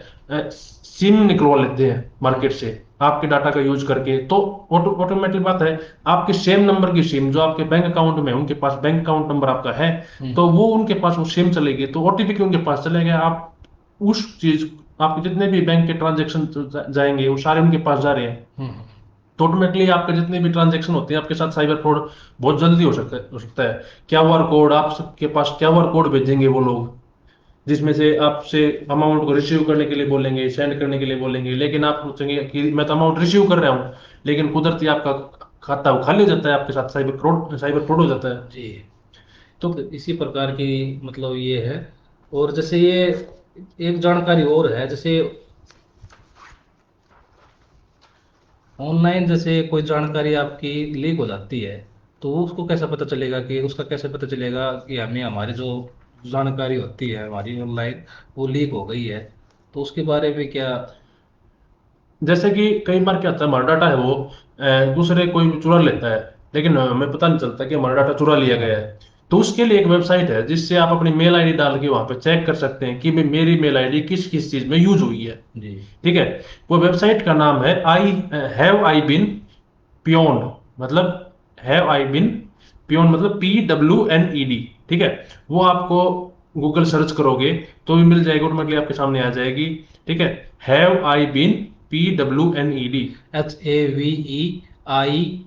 सिम निकलवा लेते हैं मार्केट से आपके डाटा का यूज करके। तो ऑटोमेटिक बात है, आपके सेम नंबर की सिम जो आपके बैंक अकाउंट में है, उनके पास बैंक अकाउंट नंबर आपका है, हम्म। तो वो उनके पास वो सिम चलेगी, तो ओटीपी के उनके पास चले गया। आप उस चीज, आपके जितने भी बैंक के ट्रांजेक्शन जाएंगे वो सारे उनके पास जा रहे हैं। हम्म। तो ऑटोमेटिकली आपके जितने भी ट्रांजेक्शन होते हैं आपके साथ, साइबर फ्रॉड बहुत जल्दी हो सकता है। क्यूआर कोड, आपके पास क्यूआर कोड भेजेंगे वो लोग, जिसमें से आपसे अमाउंट को रिसीव करने के लिए बोलेंगे, सेंड करने के लिए बोलेंगे, लेकिन आप सोचेंगे कि मैं तो अमाउंट रिसीव कर रहा हूँ, लेकिन कुदरती आपका खाता वो खाली हो जाता है, आपके साथ साइबर फ्रॉड हो जाता है। जी। तो इसी प्रकार की मतलब ये है। और जैसे ये एक जानकारी और है, जैसे ऑनलाइन जैसे कोई जानकारी आपकी लीक हो जाती है, तो उसको कैसे पता चलेगा, कि उसका कैसे पता चलेगा कि हमें हमारी जो जानकारी होती है हमारी ऑनलाइन वो लीक हो गई है, तो उसके बारे में क्या? जैसे कि कई बार क्या होता है, हमारा डाटा है वो दूसरे कोई भी चुरा लेता है, लेकिन हमें पता नहीं चलता कि हमारा डाटा चुरा लिया गया हाँ। है। तो उसके लिए एक वेबसाइट है जिससे आप अपनी मेल आईडी डाल के वहां पे चेक कर सकते हैं कि भाई मेरी मेल आईडी किस किस चीज में यूज हुई है। जी। ठीक है। वो वेबसाइट का नाम है आई हैव आई बिन पियोन्ड, मतलब हैव आई बिन पियोन्ड, मतलब PWNED। ठीक है। वो आपको गूगल सर्च करोगे तो भी मिल जाएगी, ऑटोमेटिकली आपके सामने आ जाएगी। ठीक है। Have I been PWNED।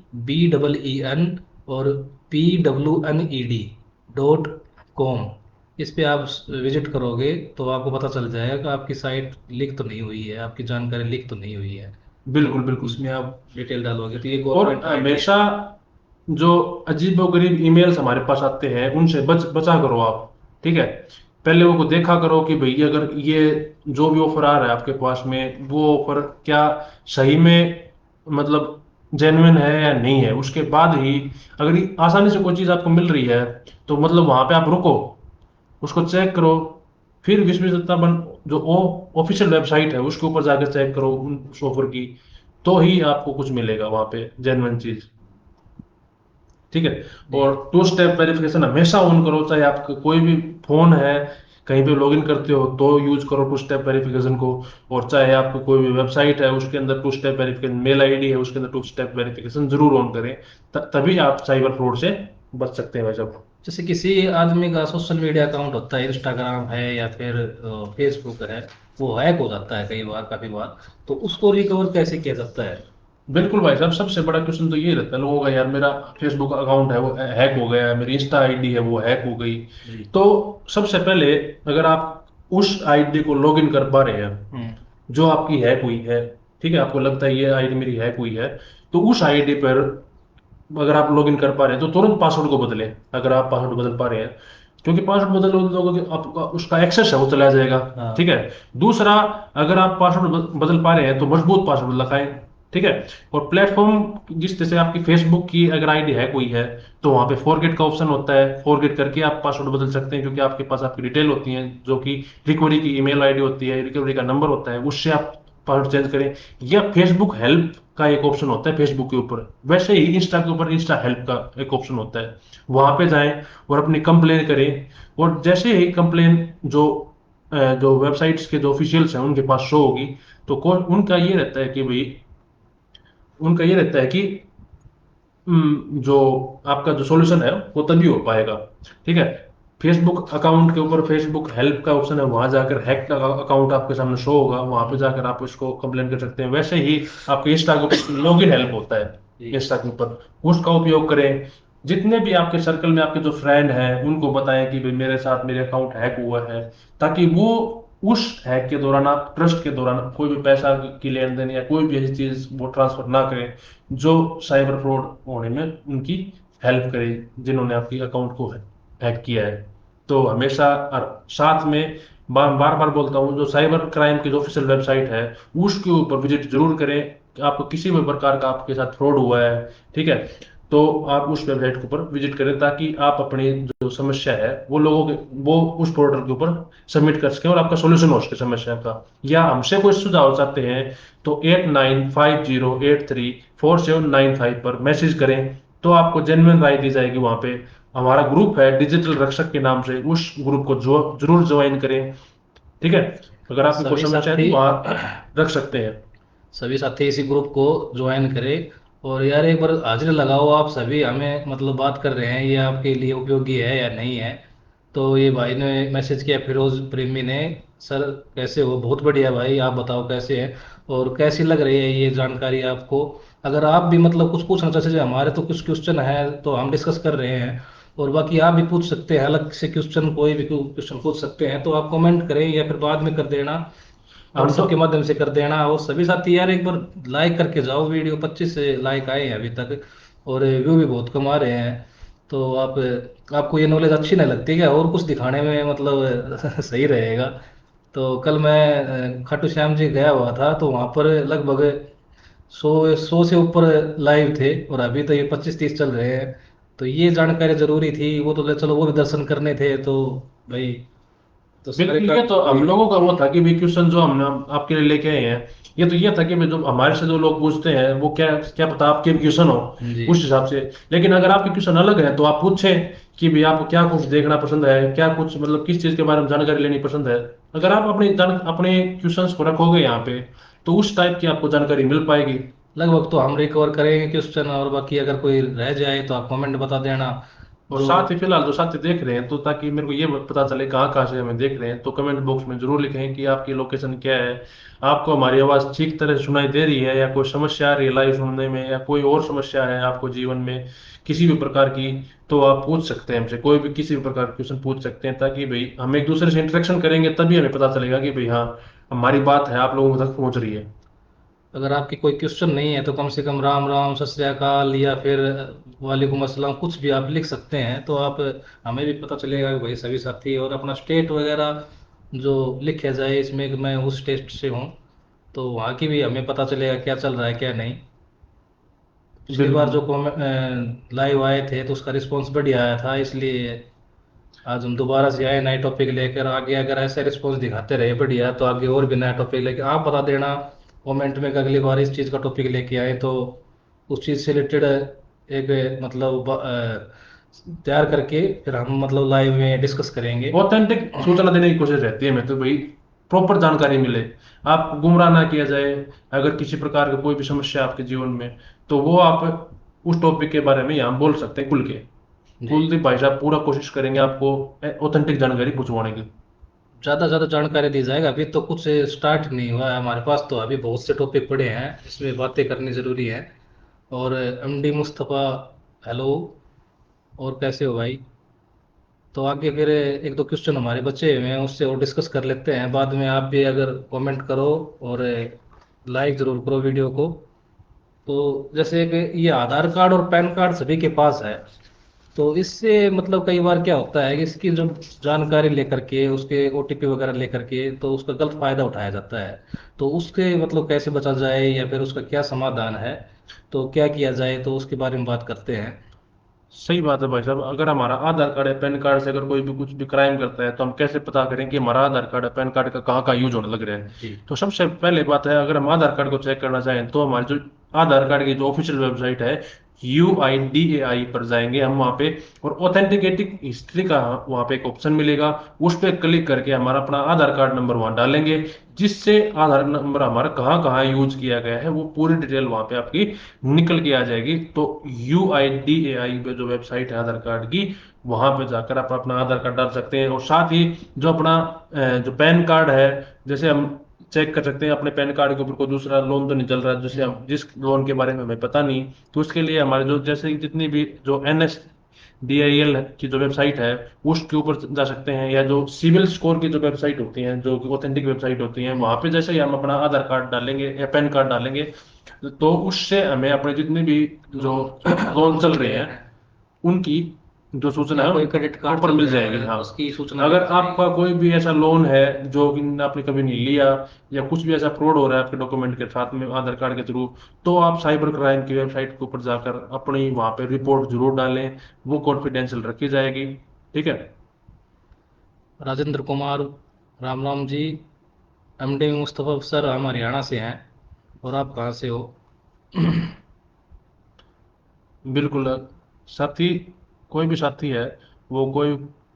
HAVEIBEEN और PWNED.com, इस पे आप विजिट करोगे तो आपको पता चल जाएगा कि आपकी साइट लीक तो नहीं हुई है, आपकी जानकारी लीक तो नहीं हुई है। तो बिल्कुल बिल्कुल। उसमें आप डिटेल डालोगे तो ये और गवर्नमेंट आईडी है। हमेशा जो अजीबोगरीब ईमेल्स हमारे पास आते हैं उनसे बचा करो आप। ठीक है। पहले वो को देखा करो कि भाई अगर ये जो भी ऑफर आ रहा है आपके पास में, वो ऑफर क्या सही में मतलब जेन्युइन है या नहीं है। उसके बाद ही अगर आसानी से कोई चीज आपको मिल रही है, तो मतलब वहां पे आप रुको, उसको चेक करो, फिर विश्वसनीयता बन जो ऑफिशियल वेबसाइट है उसके ऊपर जाकर चेक करो उस ऑफर की, तो ही आपको कुछ मिलेगा वहां पे जेन्युइन चीज। ठीक है। जी। और टू स्टेप वेरिफिकेशन हमेशा ऑन करो, चाहे आपका कोई भी फोन है, कहीं पे लॉगिन करते हो तो यूज करो टू स्टेप वेरिफिकेशन को। और चाहे आपको कोई भी वेबसाइट है उसके अंदर two step verification, mail ID है उसके अंदर टू स्टेप वेरिफिकेशन जरूर ऑन करें। तभी आप साइबर फ्रॉड से बच सकते हैं भाई साहब। जैसे किसी आदमी का सोशल मीडिया अकाउंट होता है, इंस्टाग्राम है या फिर फेसबुक है, वो हैक हो जाता है कई बार, काफी बार, तो उसको रिकवर कैसे किया जाता है? बिल्कुल भाई साहब, सबसे बड़ा क्वेश्चन तो ये रहता है लोगों का, यार मेरा फेसबुक अकाउंट है वो हैक हो गया है, मेरी इंस्टा आईडी है वो हैक हो गई। जी। तो सबसे पहले, अगर आप उस आईडी को लॉगिन कर पा रहे हैं हम्म। जो आपकी हैक हुई है, ठीक है, आपको लगता है ये आईडी मेरी हैक हुई है, तो उस आईडी पर अगर आप लॉगिन कर पा रहे हैं तो तुरंत पासवर्ड को बदलें, अगर आप पासवर्ड बदल पा रहे हैं। क्योंकि पासवर्ड बदल दोगे तो आपका उसका एक्सेस है वो चला जाएगा। ठीक हाँ। है। दूसरा, अगर आप पासवर्ड बदल पा रहे हैं तो मजबूत पासवर्ड लगाएं। ठीक है। और प्लेटफॉर्म, जिस जैसे आपकी फेसबुक की अगर आईडी हैक हुई है, तो वहां पे फॉरगेट का ऑप्शन होता है, फॉरगेट करके आप पासवर्ड बदल सकते हैं, क्योंकि आपके पास आपकी डिटेल होती है जो कि रिकवरी की ईमेल आईडी होती है, रिकवरी का नंबर होता है, उससे आप पासवर्ड चेंज करें। या फेसबुक हेल्प का एक ऑप्शन होता है फेसबुक के ऊपर, वैसे ही इंस्टा के ऊपर इंस्टा हेल्प का एक ऑप्शन होता है, वहां पे जाएं और अपनी कंप्लेन करें। और जैसे ही कंप्लेन जो वेबसाइट्स के जो ऑफिशियल्स हैं उनके पास शो होगी, तो उनका ये रहता है कि भाई, उनका ये रहता है कि जो आपका जो सॉल्यूशन है वो तभी हो पाएगा। ठीक है। फेसबुक अकाउंट के ऊपर फेसबुक हेल्प का ऑप्शन है, वहां जाकर हैक का अकाउंट आपके सामने शो होगा, वहां पे जाकर आप इसको कंप्लेन कर सकते हैं। वैसे ही आपके इंस्टा के ऊपर लॉगिन हेल्प होता है, जी। इंस्टा के ऊपर, उसका उपयोग करें। जितने भी आपके सर्कल में आपके जो फ्रेंड हैं उनको बताएं कि भाई मेरे साथ मेरे अकाउंट हैक हुआ है, ताकि वो उस हैक के दौरान, आप ट्रस्ट के दौरान कोई भी पैसा की लेन देन या कोई भी ऐसी चीज वो ट्रांसफर ना करें जो साइबर फ्रॉड होने में उनकी हेल्प करे, जिन्होंने आपकी अकाउंट को हैक किया है। तो हमेशा साथ में बार बार बार बोलता हूँ, जो साइबर क्राइम की जो ऑफिशियल वेबसाइट है उसके ऊपर विजिट जरूर करें कि आपको किसी भी प्रकार का आपके साथ फ्रॉड हुआ है। ठीक है। तो आप उस वेबसाइट के ऊपर विजिट करें, ताकि आप अपनी जो समस्या है वो लोगों के वो उस पोर्टल के ऊपर सबमिट कर सकें और आपका सोल्यूशन हो सके समस्या का। या हमसे कोई सुझाव चाहते हैं तो 8950834795 पर मैसेज करें, तो आपको जेन्युइन राय दी जाएगी वहां पे। हमारा ग्रुप है डिजिटल रक्षक के नाम से, उस ग्रुप को जो जरूर ज्वाइन करें। ठीक है, अगर आपकी कोई सभी समस्या है तो साथी वहाँ रख सकते हैं। सभी साथी इसी ग्रुप को ज्वाइन करें। और यार एक बार हाजिरी लगाओ, आप सभी हमें मतलब बात कर रहे हैं, ये आपके लिए उपयोगी है या नहीं है। तो ये भाई ने मैसेज किया, फिरोज प्रेमी ने, सर कैसे हो, बहुत बढ़िया भाई, आप बताओ कैसे हैं और कैसी लग रही है ये जानकारी आपको। अगर आप भी मतलब कुछ पूछना चाहते हैं, हमारे तो कुछ क्वेश्चन है तो हम डिस्कस कर रहे हैं, और बाकी आप भी पूछ सकते हैं अलग से क्वेश्चन, कोई भी क्वेश्चन पूछ सकते हैं, तो आप कमेंट करें या फिर बाद में कर देना, हम तो व्हाट्सएप के माध्यम से कर देना। और सभी साथी यार एक बार लाइक करके जाओ वीडियो, 25 से लाइक आए हैं अभी तक, और व्यू भी बहुत कम आ रहे हैं। तो आप, आपको ये नॉलेज अच्छी नहीं लगती क्या, और कुछ दिखाने में मतलब सही रहेगा। तो कल मैं खाटू श्याम जी गया हुआ था, तो वहां पर लगभग 100 से ऊपर लाइव थे, और अभी तो ये 25-30 चल रहे हैं। तो ये जानकारी जरूरी थी, वो तो चलो वो भी दर्शन करने थे, तो भाई तो सारे बिल्कुल, का ये तो हम कोई। लोगों का वो था कि भी क्वेश्चन जो हमने आपके लिए लेके आए हैं, ये तो ये था कि भी जो हमारे से जो लोग पूछते हैं वो क्या क्या पता आपके भी क्वेश्चन हो जी। उस हिसाब से। लेकिन अगर आपके क्वेश्चन अलग है तो आप पूछें कि भी आपको क्या कुछ देखना पसंद है, क्या कुछ मतलब किस चीज के बारे में जानकारी लेनी पसंद है। अगर आप अपने क्वेश्चंस को रखोगे यहाँ पे, तो उस टाइप की आपको जानकारी मिल पाएगी। लगभग तो हम रिकवर करेंगे क्वेश्चन, और बाकी अगर कोई रह जाए तो आप कमेंट बता देना। और जो साथ ही फिलहाल जो साथी देख रहे हैं, तो ताकि मेरे को ये पता चले कहाँ कहाँ से हमें देख रहे हैं, तो कमेंट बॉक्स में जरूर लिखें कि आपकी लोकेशन क्या है, आपको हमारी आवाज़ ठीक तरह से सुनाई दे रही है या कोई समस्या आ रही है लाइव सुनने में, या कोई और समस्या है आपको जीवन में किसी भी प्रकार की, तो आप पूछ सकते हैं हमसे, कोई भी किसी भी प्रकार का क्वेश्चन पूछ सकते हैं, ताकि भाई हम एक दूसरे से इंटरेक्शन करेंगे तभी हमें पता चलेगा कि भाई हाँ, हमारी बात है आप लोगों तक पहुंच रही है। अगर आपकी कोई क्वेश्चन नहीं है तो कम से कम राम राम, सत श्री अकाल, या फिर वालेकुम अस्सलाम, कुछ भी आप लिख सकते हैं, तो आप हमें भी पता चलेगा कि भाई सभी साथी, और अपना स्टेट वगैरह जो लिखा जाए इसमें कि मैं उस स्टेट से हूँ, तो वहाँ की भी हमें पता चलेगा क्या चल रहा है क्या नहीं। पिछली बार बिल्कुल। जो लाइव आए थे तो उसका रिस्पॉन्स बढ़िया आया था, इसलिए आज हम दोबारा से आए नए टॉपिक लेकर। आगे अगर ऐसे रिस्पॉन्स दिखाते रहे बढ़िया, तो आगे और भी नया टॉपिक लेकर आप बता देना कमेंट में कि अगली बार इस चीज़ का टॉपिक लेके आए, तो उस चीज़ से रिलेटेड एक मतलब तैयार करके फिर हम मतलब लाइव में डिस्कस करेंगे। ऑथेंटिक सूचना देने की कोशिश रहती है, मैं तो भाई प्रॉपर जानकारी मिले, आप गुमराह ना किया जाए। अगर किसी प्रकार की कोई भी समस्या है आपके जीवन में, तो वो आप उस टॉपिक के बारे में यहाँ बोल सकते हैं खुल के। जी। कुलदीप भाई साहब पूरा कोशिश करेंगे आपको ऑथेंटिक जानकारी पहुंचवाने की। ज़्यादा से ज़्यादा जानकारी दी जाएगा, अभी तो कुछ स्टार्ट नहीं हुआ है हमारे पास, तो अभी बहुत से टॉपिक पड़े हैं, इसमें बातें करनी ज़रूरी है। और एमडी मुस्तफ़ा, हेलो, और कैसे हो भाई। तो आगे फिर एक दो क्वेश्चन हमारे बचे हुए हैं, उससे और डिस्कस कर लेते हैं बाद में। आप भी अगर कमेंट करो और लाइक जरूर करो वीडियो को। तो जैसे कि ये आधार कार्ड और पैन कार्ड सभी के पास है, तो इससे मतलब कई बार क्या होता है कि इसकी जो जानकारी लेकर के, उसके ओटीपी वगैरह लेकर के, तो उसका गलत फायदा उठाया जाता है। तो उसके मतलब कैसे बचा जाए, या फिर उसका क्या समाधान है, तो क्या किया जाए, तो उसके बारे में बात करते हैं। सही बात है भाई साहब, अगर हमारा आधार कार्ड है, पैन कार्ड से अगर कोई भी कुछ भी क्राइम करता है, तो हम कैसे पता करें कि हमारा आधार कार्ड है, पैन कार्ड का कहाँ कहाँ यूज होने लग रहा है। जी। तो सबसे पहले बात है, अगर हम आधार कार्ड को चेक करना चाहें, तो हमारी जो आधार कार्ड की जो ऑफिशियल वेबसाइट है UIDAI पर जाएंगे हम वहाँ पे, और ऑथेंटिकेटिंग हिस्ट्री का वहाँ पे एक ऑप्शन मिलेगा, उस पर क्लिक करके हमारा अपना आधार कार्ड नंबर वहाँ डालेंगे, जिससे आधार नंबर हमारा कहाँ कहाँ यूज किया गया है वो पूरी डिटेल वहाँ पे आपकी निकल के आ जाएगी। तो UIDAI पे जो वेबसाइट है आधार कार्ड की, वहां पे जाकर आप अपना आधार कार्ड डाल सकते हैं। और साथ ही जो अपना जो पैन कार्ड है, जैसे हम चेक कर सकते हैं अपने पैन कार्ड के ऊपर कोई दूसरा लोन तो नहीं चल रहा है, जैसे हम जिस लोन के बारे में हमें पता नहीं, तो उसके लिए हमारे जो जैसे जितनी भी जो NSDIL की जो वेबसाइट है उसके ऊपर जा सकते हैं, या जो सिविल स्कोर की जो वेबसाइट होती हैं, जो ऑथेंटिक वेबसाइट होती हैं, वहां पे जैसे ही हम अपना आधार कार्ड डालेंगे या पैन कार्ड डालेंगे, तो उससे हमें अपने जितने भी जो लोन लोन लोन चल चल रहे रहे हैं हैं, उनकी जो सूचना या है कोई क्रेडिट कार्ड प्रॉपर चल मिल रहे जाएगी। हैं, हाँ, उसकी सूचना भी अगर मिल आपका जाएगी। कोई भी ऐसा लोन है जो कि आपने कभी नहीं लिया, या कुछ भी ऐसा फ्रॉड हो रहा है आपके डॉक्यूमेंट के साथ में आधार कार्ड के थ्रू, तो आप साइबर क्राइम की वेबसाइट के ऊपर जाकर अपनी वहां पे रिपोर्ट जरूर डालें, वो कॉन्फिडेंशियल रखी जाएगी। ठीक है। राजेंद्र कुमार, राम राम जी। एमडी मुस्तफ़ा सर, हम हरियाणा से हैं, और आप कहाँ से हो। बिल्कुल साथी, कोई भी साथी है, वो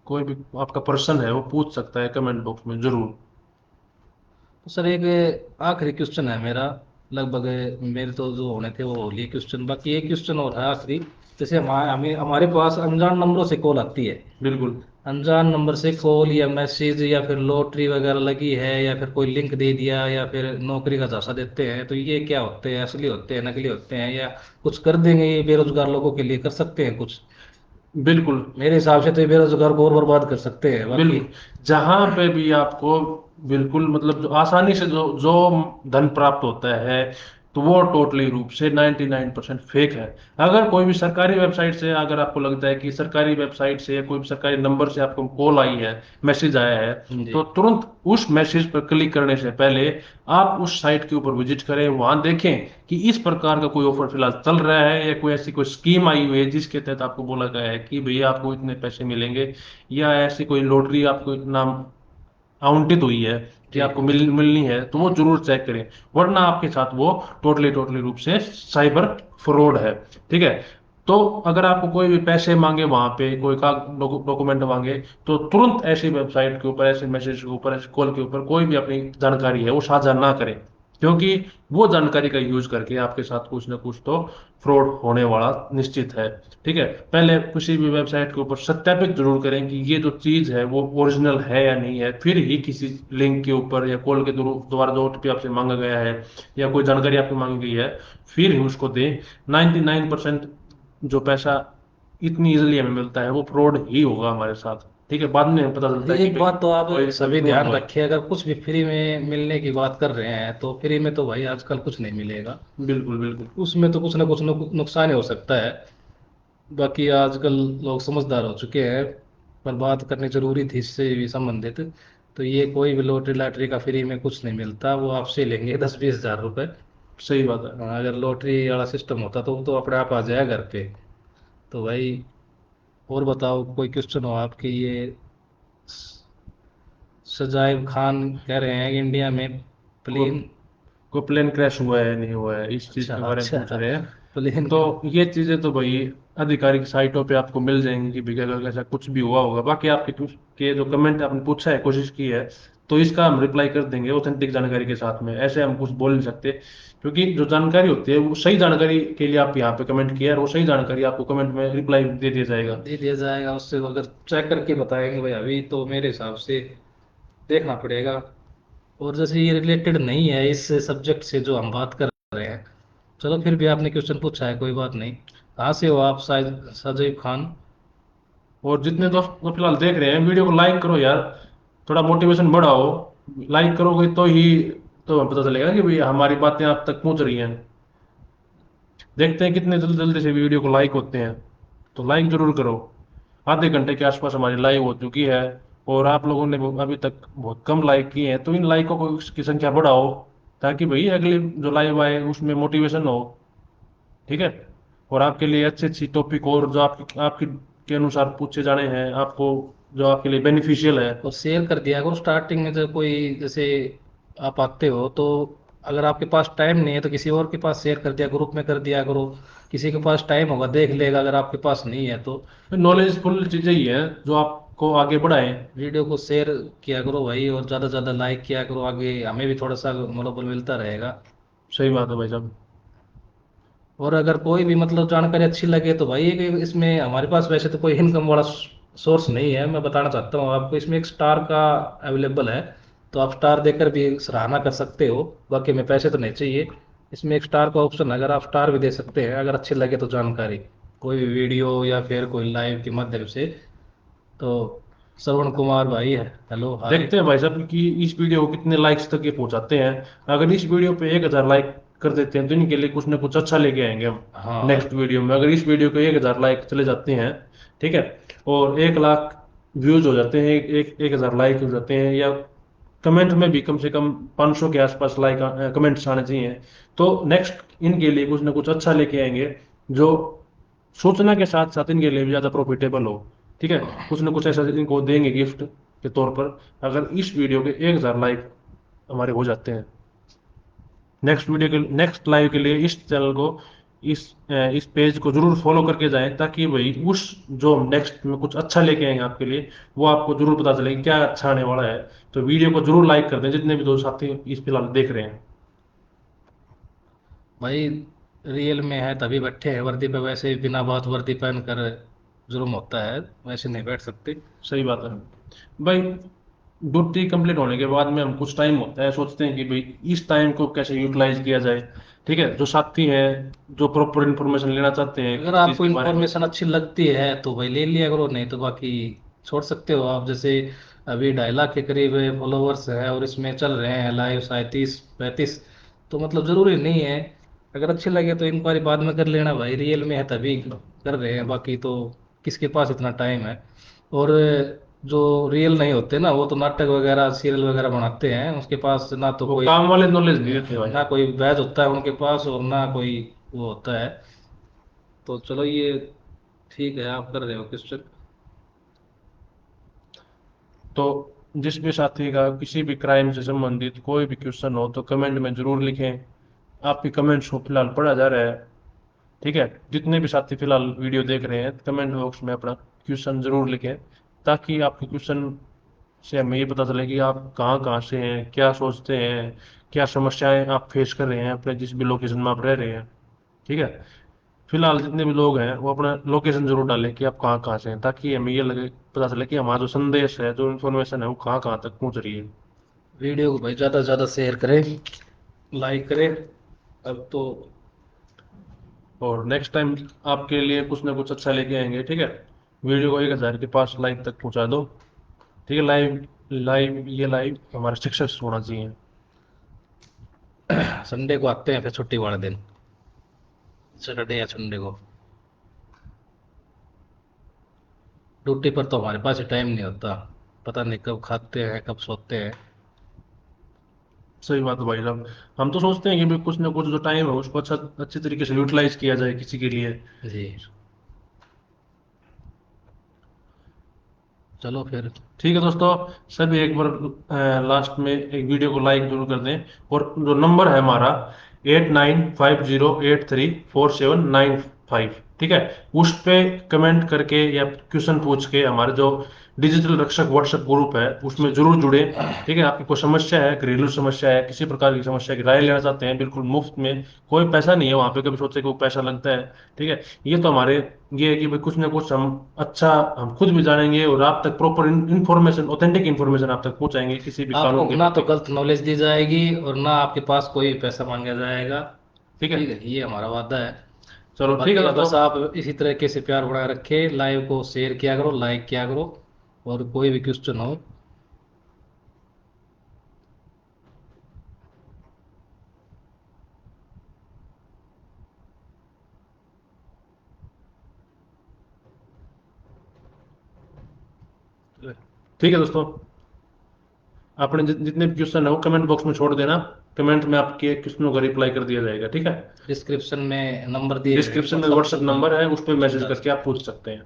कोई भी आपका पर्सन है, वो पूछ सकता है कमेंट बॉक्स में जरूर। तो सर एक आखिरी क्वेश्चन है मेरा, लगभग मेरे तो जो होने थे वो हो लिए क्वेश्चन, बाकी एक क्वेश्चन और है आखिरी। जैसे हमारे पास अनजान नंबरों से कॉल आती है, बिल्कुल अनजान नंबर से कॉल या मैसेज, या फिर लॉटरी वगैरह लगी है, या फिर कोई लिंक दे दिया, या फिर नौकरी का झांसा देते हैं, तो ये क्या होते हैं? असली होते हैं, नकली होते हैं, या कुछ कर देंगे ये बेरोजगार लोगों के लिए? कर सकते हैं कुछ? बिल्कुल मेरे हिसाब से तो ये बेरोजगार को और बर्बाद कर सकते हैं बाकी। बिल्कुल। जहां पे भी आपको बिल्कुल मतलब जो आसानी से जो जो धन प्राप्त होता है, तो वो टोटली रूप से 99% फेक है। अगर कोई भी सरकारी वेबसाइट से, अगर आपको लगता है कि सरकारी वेबसाइट से या कोई भी सरकारी नंबर से आपको कॉल आई है, मैसेज आया है, जी। तो तुरंत उस मैसेज पर क्लिक करने से पहले आप उस साइट के ऊपर विजिट करें, वहां देखें कि इस प्रकार का कोई ऑफर फिलहाल चल रहा है, या कोई ऐसी कोई स्कीम आई हुई है जिसके तहत आपको बोला गया है कि भैया आपको इतने पैसे मिलेंगे, या ऐसी कोई लॉटरी आपको नाम आवंटित हुई है कि जी। आपको मिलनी है, तो वो जरूर चेक करें। वरना आपके साथ वो टोटली टोटली रूप से साइबर फ्रॉड है। ठीक है। तो अगर आपको कोई भी पैसे मांगे, वहां पे कोई का डॉक्यूमेंट मांगे, तो तुरंत ऐसी वेबसाइट के ऊपर, ऐसे मैसेज के ऊपर, ऐसे कॉल के ऊपर कोई भी अपनी जानकारी है वो साझा ना करें। क्योंकि वो जानकारी का यूज करके आपके साथ कुछ ना कुछ तो फ्रॉड होने वाला निश्चित है। ठीक है। पहले किसी भी वेबसाइट के ऊपर सत्यापित जरूर करें कि ये जो चीज है वो ओरिजिनल है या नहीं है, फिर ही किसी लिंक के ऊपर या कॉल के द्वारा जो ओटीपी आपसे मांगा गया है या कोई जानकारी आपको मांगी गई है, फिर ही उसको दें। 99% जो पैसा इतनी इजीली हमें मिलता है वो फ्रॉड ही होगा हमारे साथ। ठीक है। बाद में हमें पता चलता है कि एक भाई बात तो आप कोई कोई सभी फ्रॉड ध्यान हुआ है। रखिए, अगर कुछ भी फ्री में मिलने की बात कर रहे हैं तो फ्री में तो भाई आजकल कुछ नहीं मिलेगा। बिल्कुल बिल्कुल। उसमें तो कुछ ना कुछ नुकसान ही हो सकता है। बाकी आजकल लोग समझदार हो चुके हैं, पर बात करनी जरूरी थी इससे भी संबंधित। तो ये कोई भी लॉटरी लॉटरी का फ्री में कुछ नहीं मिलता, वो आपसे लेंगे 10-20 हज़ार रुपए। सही बात है। अगर लॉटरी वाला सिस्टम होता तो वो तो अपने आप आ जाएगा घर पे। तो भाई, और बताओ कोई क्वेश्चन हो आपके? ये सजाइब खान कह रहे हैं कि इंडिया में को प्लेन। को प्लेन क्रैश हुआ है नहीं हुआ है, इस चीज अच्छा के बारे में अच्छा। पूछ रहे हैं। प्लेन। तो ये चीजें तो भाई आधिकारिक साइटों पे आपको मिल जाएंगी कि भैया अगर ऐसा कुछ भी हुआ होगा। बाकी आपके के जो कमेंट आपने पूछा है, कोशिश की है, तो इसका हम रिप्लाई कर देंगे ऑथेंटिक जानकारी के साथ में। ऐसे हम कुछ बोल नहीं सकते, क्योंकि जो जानकारी होती है वो सही जानकारी के लिए आप यहाँ पे कमेंट किया है, और वो सही जानकारी आपको कमेंट में रिप्लाई दे दिया जाएगा। दे दिया जाएगा उससे, अगर चेक करके बताएंगे भाई अभी तो मेरे हिसाब से देखना पड़ेगा। और जैसे ये रिलेटेड नहीं है इस सब्जेक्ट से जो हम बात कर रहे हैं, चलो फिर भी आपने क्वेश्चन पूछा है, कोई बात नहीं। कहाँ से हो आप? शायद सजीव खान। और जितने दोस्त तो फिलहाल देख रहे हैं, वीडियो को लाइक करो यार, थोड़ा मोटिवेशन बढ़ाओ। लाइक करोगे तो ही तो हमें पता चलेगा कि भाई हमारी बातें आप तक पहुंच रही हैं। देखते हैं कितने जल्दी जल्दी से वीडियो को लाइक होते हैं। तो लाइक जरूर करो। आधे घंटे के आसपास हमारी लाइव हो चुकी है, और आप लोगों ने अभी तक बहुत कम लाइक किए हैं, तो इन लाइकों को की संख्या बढ़ाओ, ताकि भाई अगली जो लाइव आए उसमें मोटिवेशन हो। ठीक है। और आपके लिए अच्छे अच्छी टॉपिक, और जो आपकी आपकी के अनुसार पूछे जाने हैं आपको, जो आपके लिए बेनिफिशियल है। और शेयर कर दिया करो स्टार्टिंग में, जब कोई जैसे आप आते हो तो अगर आपके पास टाइम नहीं है तो किसी और के पास शेयर कर दिया, ग्रुप में कर दिया करो। किसी के पास टाइम होगा देख लेगा, अगर आपके पास नहीं है तो नॉलेजफुल चीजें ही हैं जो आपको आगे बढ़ाएं। वीडियो को शेयर किया करो भाई, और ज़्यादा से ज़्यादा लाइक किया करो, आगे हमें भी थोड़ा सा मनोबल मिलता रहेगा। सही बात है भाई साहब। और अगर कोई भी मतलब जानकारी अच्छी लगे तो भाई इसमें हमारे पास वैसे तो कोई इनकम वाला सोर्स नहीं है, मैं बताना चाहता हूँ आपको, इसमें एक स्टार का अवेलेबल है। तो आप स्टार देकर भी सराहना कर सकते हो, बाकी में पैसे तो नहीं चाहिए। इसमें एक स्टार का ऑप्शन है, अगर आप स्टार भी दे सकते हैं अगर अच्छी लगे तो जानकारी, कोई भी वीडियो या फिर कोई लाइव के माध्यम से। तो श्रवण कुमार भाई है, हेलो हाय। देखते हैं भाई साहब कि इस वीडियो को कितने लाइक्स तक ये पहुंचाते हैं। अगर इस वीडियो पे 1,000 लाइक कर देते हैं तो इनके लिए कुछ ना कुछ अच्छा लेके आएंगे हम हाँ। नेक्स्ट वीडियो में। अगर इस वीडियो को 1,000 लाइक चले जाते हैं, ठीक है, और 1 लाख व्यूज हो जाते हैं, एक 1,000 लाइक हो जाते हैं, या कमेंट में भी कम से कम 500 के आसपास लाइक कमेंट्स आने चाहिए, तो नेक्स्ट इनके लिए कुछ ना कुछ अच्छा लेके आएंगे, जो सूचना के साथ साथ इनके लिए भी ज़्यादा प्रॉफिटेबल हो। ठीक है। कुछ ना कुछ ऐसा इनको देंगे गिफ्ट के तौर पर, अगर इस वीडियो के 1,000 लाइक हमारे हो जाते हैं। नेक्स्ट वीडियो के नेक्स्ट लाइव के लिए इस चैनल को इस पेज को जरूर फॉलो करके जाएं, ताकि भाई उस जो हम नेक्स्ट में कुछ अच्छा लेके आएंगे आपके लिए, वो आपको जरूर पता चले कि क्या अच्छा आने वाला है। तो वीडियो को जरूर लाइक कर दें जितने भी दोस्त साथी इस फिलहाल देख रहे हैं। भाई रियल में है तभी बैठे हैं वर्दी पे, वैसे बिना बात वर्दी पहन कर जुर्म होता है, वैसे नहीं बैठ सकते। सही बात है भाई। ड्यूटी कंप्लीट होने के बाद में हम कुछ टाइम होता है सोचते हैं कि भाई इस टाइम को कैसे यूटिलाइज किया जाए। ठीक है, जो साथी हैं जो प्रॉपर इंफॉर्मेशन लेना चाहते हैं अगर किसी चीज आपको के बारे में। इन्फॉर्मेशन अच्छी लगती है तो भाई ले लिया करो, नहीं तो बाकी छोड़ सकते हो आप। जैसे अभी 2.5 लाख के करीब फॉलोवर्स है और इसमें चल रहे हैं लाइव 37-35, तो मतलब जरूरी नहीं है। अगर अच्छे लगे तो इंक्वायरी बाद में कर लेना भाई, रियल में है तभी कर रहे हैं, बाकी तो किसके पास इतना टाइम है। और जो रियल नहीं होते ना, वो तो नाटक वगैरह सीरियल वगैरह बनाते हैं, उसके पास ना तो वो कोई काम वाले नॉलेज नहीं देते भाई। ना कोई बैच होता है उनके पास, और ना कोई वो होता है। तो चलो ये ठीक है, आप कर रहे हो क्वेश्चन। तो जिस भी साथी का किसी भी क्राइम से संबंधित कोई भी क्वेश्चन हो तो कमेंट में जरूर लिखें। आपकी कमेंट्स को फिलहाल पढ़ा जा रहा है। ठीक है, जितने भी साथी फिलहाल वीडियो देख रहे हैं कमेंट बॉक्स में अपना क्वेश्चन जरूर लिखें, ताकि आपके क्वेश्चन से हमें ये पता चले कि आप कहाँ कहाँ से हैं, क्या सोचते हैं, क्या समस्याएं आप फेस कर रहे हैं अपने जिस भी लोकेशन में आप रह रहे हैं। ठीक है, फिलहाल जितने भी लोग हैं वो अपना लोकेशन जरूर डालें कि आप कहाँ कहाँ से हैं, ताकि हमें ये लगे, पता चले कि हमारा जो संदेश है, जो इन्फॉर्मेशन है, वो कहाँ कहाँ तक पहुंच रही है। वीडियो को भाई ज़्यादा से ज़्यादा शेयर करें, लाइक करें। अब तो और नेक्स्ट टाइम आपके लिए कुछ ना कुछ अच्छा लेके आएंगे। ठीक है, वीडियो को 1,000 के पास लाइक तक पहुंचा दो। ठीक है, लाइव लाइव ये लाइव हमारा सक्सेस होना चाहिए। संडे को आते हैं फिर, छुट्टी वाले दिन, सैटरडे या संडे को। ड्यूटी पर तो हमारे पास टाइम नहीं होता, पता नहीं कब खाते हैं कब सोते हैं। सही बात है भाई साहब। हम तो सोचते हैं कि भाई कुछ ना कुछ जो टाइम है उसको अच्छा अच्छी तरीके से यूटिलाइज किया जाए किसी के लिए। जी, चलो फिर। ठीक है दोस्तों, सभी एक बार लास्ट में एक वीडियो को लाइक जरूर कर दें। और जो नंबर है हमारा 8950834795, ठीक है, उस पे कमेंट करके या क्वेश्चन पूछ के हमारे जो डिजिटल रक्षक व्हाट्सएप ग्रुप है उसमें जरूर जुड़े। ठीक है, आपकी कोई समस्या है, घरेलू समस्या है, किसी प्रकार की समस्या की राय लेना चाहते हैं, बिल्कुल मुफ्त में, कोई पैसा नहीं है वहाँ पे, कभी सोचे कि वो पैसा लगता है। ठीक है, ये तो हमारे ये है कि भाई कुछ ना कुछ हम अच्छा हम खुद भी जानेंगे और आप तक प्रॉपर इंफॉर्मेशन, ऑथेंटिक इंफॉर्मेशन आप तक पहुंचाएंगे किसी भी आपको कानून के ना तो प्रति। गलत नॉलेज दी जाएगी और ना आपके पास कोई पैसा मांगा जाएगा। ठीक है, ठीक है, ये हमारा वादा है। और चलो ठीक है बाकी दोस्तों। बस आप इसी तरीके से प्यार बनाए रखे, लाइव को शेयर किया करो, लाइक किया करो, और कोई भी क्वेश्चन हो। ठीक है दोस्तों, आपने जितने भी क्वेश्चन है वो कमेंट बॉक्स में छोड़ देना। कमेंट में आपके क्वेश्चनों का रिप्लाई कर दिया जाएगा। ठीक है, डिस्क्रिप्शन में नंबर दिए हुए हैं, डिस्क्रिप्शन में व्हाट्सअप व्हाट्सएप ग्रुप नंबर है, उस पर जुड़ मैसेज जाना। करके आप पूछ सकते हैं।